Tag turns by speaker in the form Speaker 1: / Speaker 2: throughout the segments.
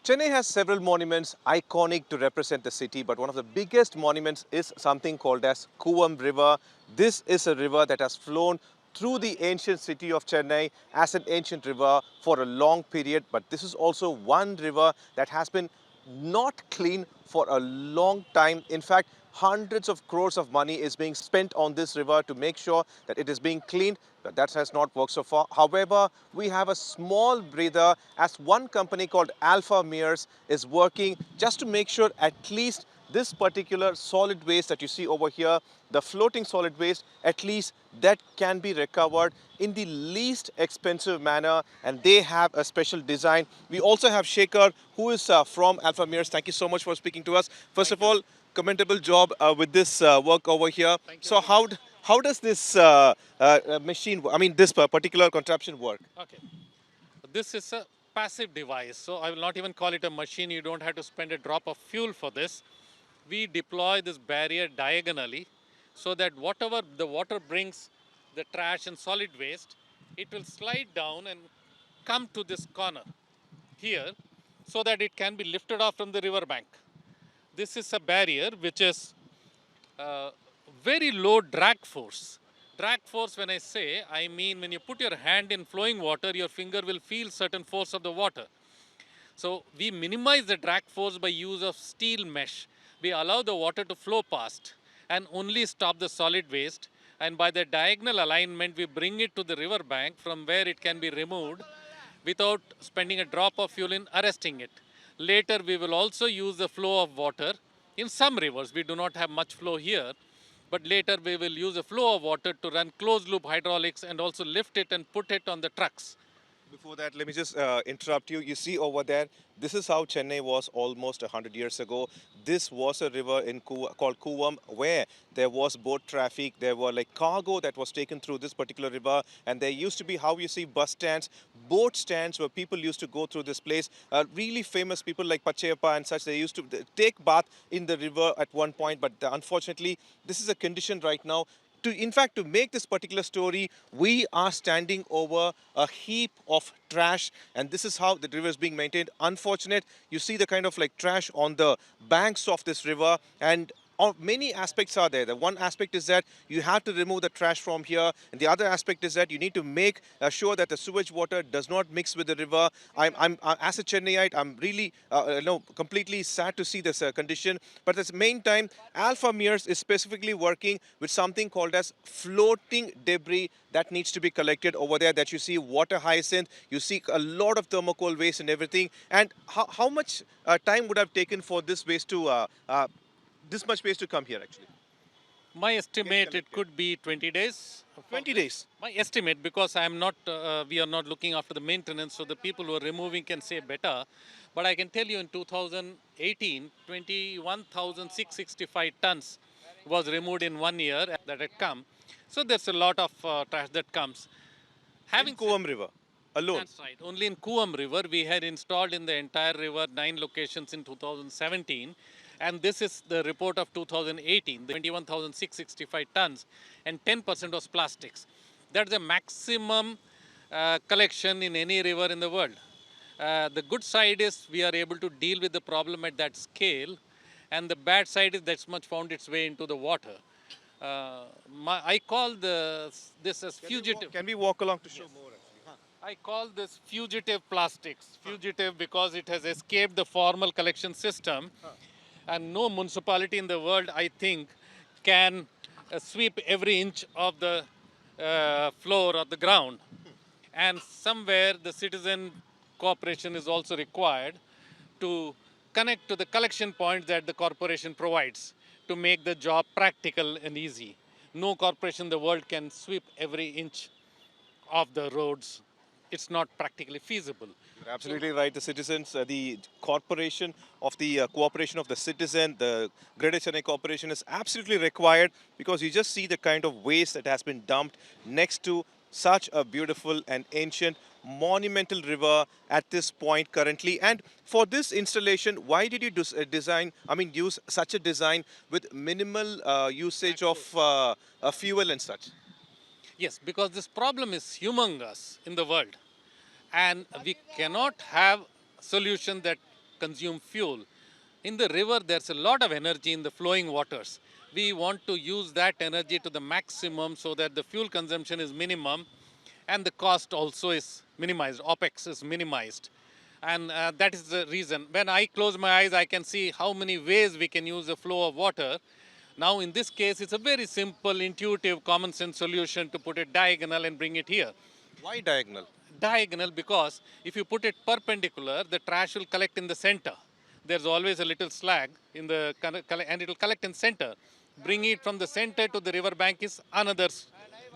Speaker 1: Chennai has several monuments iconic to represent the city, but one of the biggest monuments is something called as Kuvam River. This is a river that has flown through the ancient city of Chennai as an ancient river for a long period, but this is also one river that has been not clean for a long time. In fact, hundreds of crores of money is being spent on this river to make sure that it is being cleaned, but that has not worked so far. However, we have a small breather as one company called Alpha Mears is working just to make sure at least this particular solid waste that you see over here, the floating solid waste, at least that can be recovered in the least expensive manner, and they have a special design. We also have Shekhar, who is from Alpha Mears. Thank you so much for speaking to us. First of all, commendable job with this work over here. So how does this machine, I mean this particular contraption work?
Speaker 2: Okay. This is a passive device, so I will not even call it a machine. You don't have to spend a drop of fuel for this. We deploy this barrier diagonally so that whatever the water brings, the trash and solid waste, it will slide down and come to this corner here so that it can be lifted off from the river bank. This is a barrier which is uh, very low drag force. Drag force, when I say, I mean when you put your hand in flowing water, your finger will feel certain force of the water. So we minimize the drag force by use of steel mesh. We allow the water to flow past and only stop the solid waste. And by the diagonal alignment, we bring it to the river bank from where it can be removed without spending a drop of fuel in arresting it. Later, we will also use the flow of water. In some rivers, we do not have much flow here, but later we will use a flow of water to run closed loop hydraulics and also lift it and put it on the trucks.
Speaker 1: Before that, let me just interrupt you. You see over there, this is how Chennai was almost 100 years ago. This was a river in called Kuvam where there was boat traffic. There were like cargo that was taken through this particular river. And there used to be how you see bus stands, boat stands where people used to go through this place. Really famous people like Pachayappa and such, they used to take bath in the river at one point. But unfortunately, this is a condition right now. In fact, to make this particular story, we are standing over a heap of trash, and this is how the river is being maintained. Unfortunate, you see the kind of like trash on the banks of this river, and many aspects are there. The one aspect is that you have to remove the trash from here, and the other aspect is that you need to make sure that the sewage water does not mix with the river. As a Chennaiite, I'm really completely sad to see this condition. But at the main time, Alpha Mears is specifically working with something called as floating debris that needs to be collected over there. That you see water hyacinth, you see a lot of thermocol waste and everything. And how much time would have taken for this waste to this much waste to come here actually?
Speaker 2: My
Speaker 1: Get
Speaker 2: estimate, it
Speaker 1: collected.
Speaker 2: could be 20 days. For
Speaker 1: 20
Speaker 2: this.
Speaker 1: days.
Speaker 2: My estimate, because I am not, we are not looking after the maintenance, so the people who are removing can say better. But I can tell you in 2018, 21,665 tons was removed in 1 year that had come. So there's a lot of trash that comes.
Speaker 1: In
Speaker 2: Having said
Speaker 1: Kuvam River alone.
Speaker 2: that's right. Only in Kuam River, we had installed in the entire river 9 locations in 2017. And this is the report of 2018, the 21,665 tons, and 10% was plastics. That's the maximum collection in any river in the world. The good side is we are able to deal with the problem at that scale, and the bad side is that's much found its way into the water. I call this as fugitive.
Speaker 1: Can we walk along to show more actually?
Speaker 2: I call this fugitive plastics. Fugitive because it has escaped the formal collection system, and no municipality in the world, I think, can sweep every inch of the floor of the ground. And somewhere the citizen cooperation is also required to connect to the collection point that the corporation provides to make the job practical and easy. No corporation in the world can sweep every inch of the roads. It's not practically feasible.
Speaker 1: You're absolutely right. The citizens, the corporation of the cooperation of the citizen, the Greater Chennai Corporation is absolutely required because you just see the kind of waste that has been dumped next to such a beautiful and ancient monumental river at this point currently. And for this installation, why did you use such a design with minimal usage of fuel and such?
Speaker 2: Yes, because this problem is humongous in the world, and we cannot have solution that consume fuel. In the river, there's a lot of energy in the flowing waters. We want to use that energy to the maximum so that the fuel consumption is minimum and the cost also is minimized, OPEX is minimized. And that is the reason. When I close my eyes, I can see how many ways we can use the flow of water. Now, in this case, it's a very simple, intuitive, common sense solution to put it diagonal and bring it here.
Speaker 1: Why diagonal?
Speaker 2: Diagonal because if you put it perpendicular, the trash will collect in the center. There's always a little slag in the and it will collect in center. Bringing it from the center to the river bank is another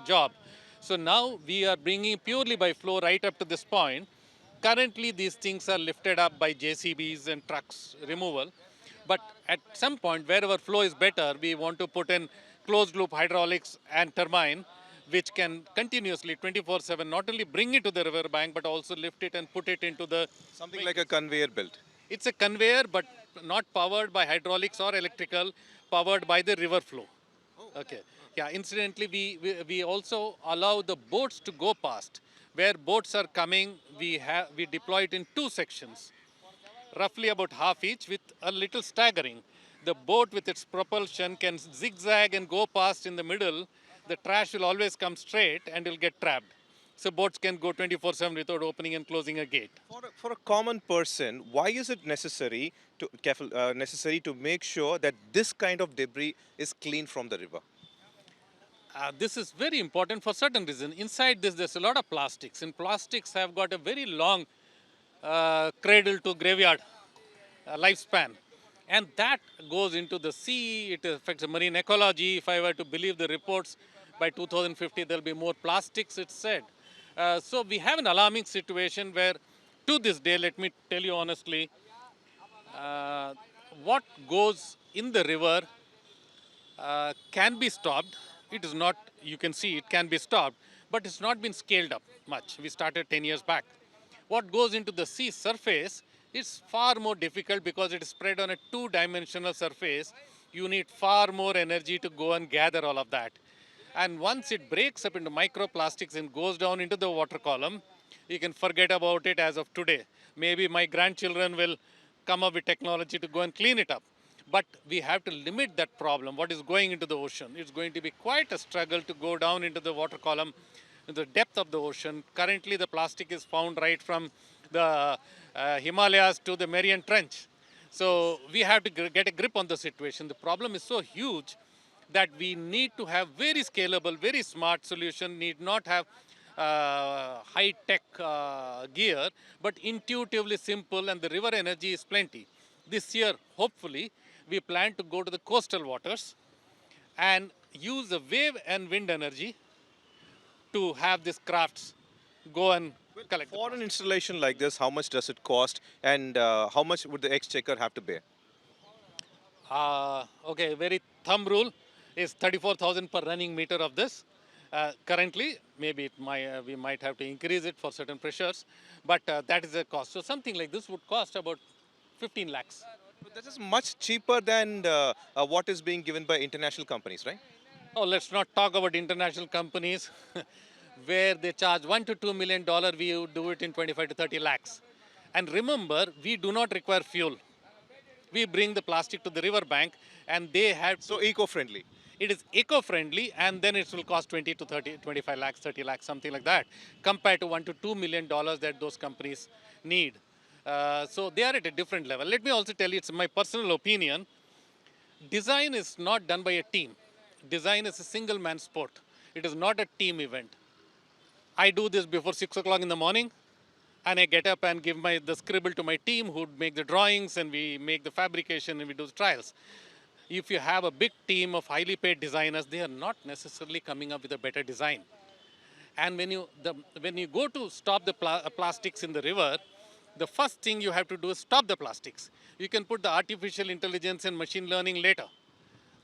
Speaker 2: job. So now we are bringing purely by flow right up to this point. Currently, these things are lifted up by JCBs and trucks removal. But at some point, wherever flow is better, we want to put in closed loop hydraulics and turbine, which can continuously 24/7 not only bring it to the river bank, but also lift it and put it into the.
Speaker 1: Something like a conveyor belt.
Speaker 2: It's a conveyor, but not powered by hydraulics or electrical, powered by the river flow. Okay. Yeah, incidentally, we also allow the boats to go past. Where boats are coming, we deploy it in two sections, roughly about half each with a little staggering. The boat with its propulsion can zigzag and go past in the middle. The trash will always come straight and will get trapped. So boats can go 24/7 without opening and closing a gate.
Speaker 1: For a common person, why is it necessary to make sure that this kind of debris is clean from the river?
Speaker 2: This is very important for certain reason. Inside this, there's a lot of plastics, and plastics have got a very long cradle to graveyard lifespan. And that goes into the sea, it affects the marine ecology. If I were to believe the reports, by 2050 there'll be more plastics, it's said. So we have an alarming situation where, to this day, let me tell you honestly, what goes in the river can be stopped. It is not, you can see it can be stopped, but it's not been scaled up much. We started 10 years back. What goes into the sea surface is far more difficult because it is spread on a two-dimensional surface. You need far more energy to go and gather all of that. And once it breaks up into microplastics and goes down into the water column, you can forget about it as of today. Maybe my grandchildren will come up with technology to go and clean it up. But we have to limit that problem, what is going into the ocean. It's going to be quite a struggle to go down into the water column, in the depth of the ocean. Currently, the plastic is found right from the Himalayas to the Mariana Trench. So we have to get a grip on the situation. The problem is so huge that we need to have very scalable, very smart solution, need not have high-tech gear, but intuitively simple, and the river energy is plenty. This year, hopefully, we plan to go to the coastal waters and use the wave and wind energy to have these crafts go and collect.
Speaker 1: For an installation like this, how much does it cost, and how much would the exchequer have to bear?
Speaker 2: Okay, very thumb rule is 34,000 per running meter of this. Currently, maybe we might have to increase it for certain pressures, but that is the cost. So something like this would cost about 15 lakhs.
Speaker 1: But this is much cheaper than what is being given by international companies, right?
Speaker 2: Oh, let's not talk about international companies where they charge $1 to $2 million. We would do it in 25 to 30 lakhs. And remember, we do not require fuel. We bring the plastic to the river bank, and they have to,
Speaker 1: So eco-friendly.
Speaker 2: it is eco-friendly, and then it will cost 20 to 30, 25 lakhs, 30 lakhs, something like that, compared to $1 to $2 million that those companies need. So they are at a different level. Let me also tell you, it's my personal opinion. Design is not done by a team. Design is a single man sport. It is not a team event. I do this before 6 o'clock in the morning, and I get up and give the scribble to my team who would make the drawings, and we make the fabrication and we do the trials. If you have a big team of highly paid designers, they are not necessarily coming up with a better design. And when you go to stop the plastics in the river, the first thing you have to do is stop the plastics. You can put the artificial intelligence and machine learning later.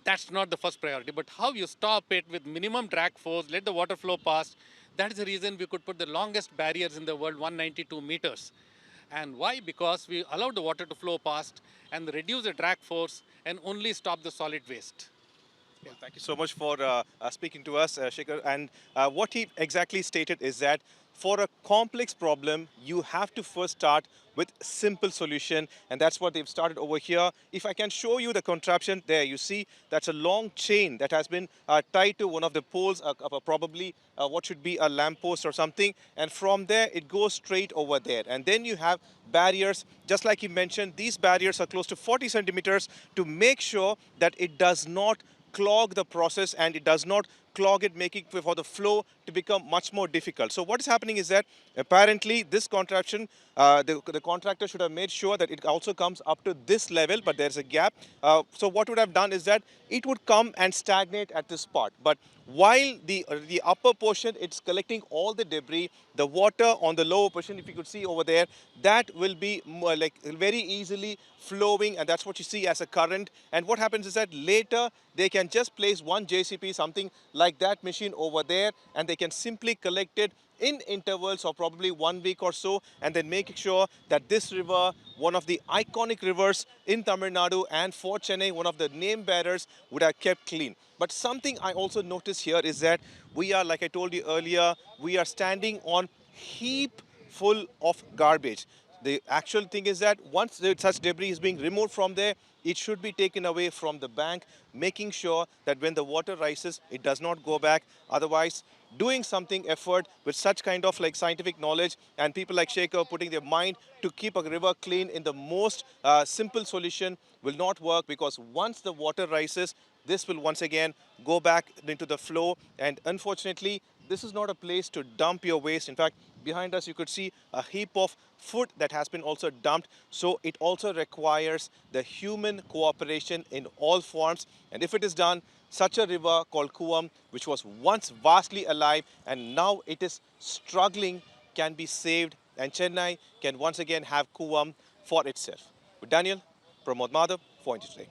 Speaker 2: That's not the first priority. But how you stop it with minimum drag force, let the water flow past, that is the reason we could put the longest barriers in the world, 192 meters. And why? Because we allow the water to flow past and reduce the drag force and only stop the solid waste.
Speaker 1: Well, thank you so much for speaking to us, Shekhar. And what he exactly stated is that for a complex problem, you have to first start with simple solution, and that's what they've started over here. If I can show you the contraption, there you see that's a long chain that has been tied to one of the poles, probably what should be a lamppost or something, and from there it goes straight over there. And then you have barriers, just like you mentioned, these barriers are close to 40 centimeters to make sure that it does not clog the process and it does not clog it, making for the flow to become much more difficult. So what is happening is that apparently this contraption, the contractor should have made sure that it also comes up to this level, but there's a gap. So what would have done is that it would come and stagnate at this spot. But while the upper portion, it's collecting all the debris, the water on the lower portion, if you could see over there, that will be more like very easily flowing, and that's what you see as a current. And what happens is that later they can just place one JCP, something like that machine over there, and they can simply collect it in intervals of probably 1 week or so, and then make sure that this river, one of the iconic rivers in Tamil Nadu and for Chennai, one of the name bearers, would have kept clean. But something I also notice here is that we are, like I told you earlier, we are standing on heap full of garbage. The actual thing is that once such debris is being removed from there, it should be taken away from the bank, making sure that when the water rises, it does not go back. Otherwise, doing something effort with such kind of like scientific knowledge and people like Shekhar putting their mind to keep a river clean in the most simple solution will not work, because once the water rises, this will once again go back into the flow. And unfortunately, this is not a place to dump your waste. In fact, behind us you could see a heap of food that has been also dumped. So it also requires the human cooperation in all forms. And if it is done, such a river called Kuam, which was once vastly alive and now it is struggling, can be saved, and Chennai can once again have Kuam for itself. With Daniel, Pramod Madhav, for Today.